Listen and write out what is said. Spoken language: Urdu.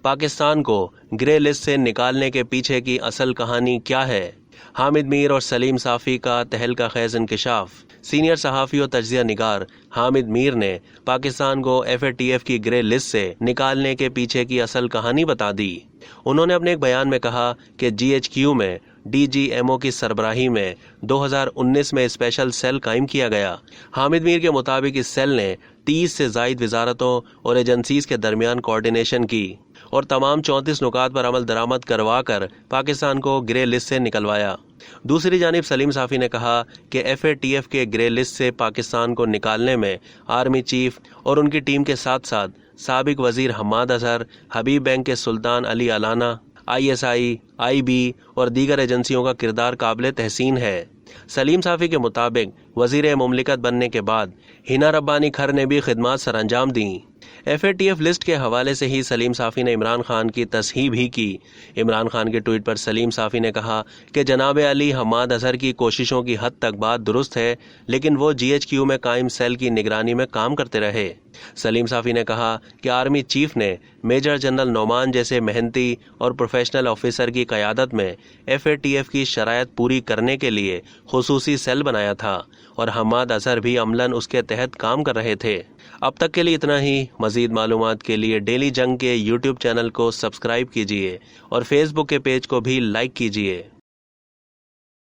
پاکستان کو گرے لسٹ سے نکالنے کے پیچھے کی اصل کہانی کیا ہے؟ حامد میر اور سلیم صافی کا تہلکہ خیز انکشاف۔ سینئر صحافی و تجزیہ نگار حامد میر نے پاکستان کو FATF کی گرے لسٹ سے نکالنے کے پیچھے کی اصل کہانی بتا دی۔ انہوں نے اپنے ایک بیان میں کہا کہ GHQ میں DGMO کی سربراہی میں 2019 میں اسپیشل سیل قائم کیا گیا۔ حامد میر کے مطابق اس سیل نے 30 سے زائد وزارتوں اور ایجنسیز کے درمیان کوارڈینیشن کی اور تمام 34 نکات پر عمل درآمد کروا کر پاکستان کو گرے لسٹ سے نکلوایا۔ دوسری جانب سلیم صافی نے کہا کہ FATF کے گرے لسٹ سے پاکستان کو نکالنے میں آرمی چیف اور ان کی ٹیم کے ساتھ ساتھ سابق وزیر حماد اظہر، حبیب بینک کے سلطان علی علانہ، ISI، IB اور دیگر ایجنسیوں کا کردار قابل تحسین ہے۔ سلیم صافی کے مطابق وزیر مملکت بننے کے بعد ہنا ربانی کھر نے بھی خدمات سر انجام دیں۔ FATF لسٹ کے حوالے سے ہی سلیم صافی نے عمران خان کی تصحیح بھی کی۔ عمران خان کے ٹویٹ پر سلیم صافی نے کہا کہ جناب علی حماد اظہر کی کوششوں کی حد تک بات درست ہے، لیکن وہ GHQ میں قائم سیل کی نگرانی میں کام کرتے رہے۔ سلیم صافی نے کہا کہ آرمی چیف نے میجر جنرل نعمان جیسے محنتی اور پروفیشنل آفیسر کی قیادت میں FATF کی شرائط پوری کرنے کے لیے خصوصی سیل بنایا تھا اور حماد اظہر بھی عملاً اس کے تحت کام کر رہے تھے۔ اب تک کے لیے اتنا ہی۔ مزید معلومات کے لیے ڈیلی جنگ کے YouTube چینل کو سبسکرائب کیجیے اور Facebook کے پیج کو بھی لائک کیجیے۔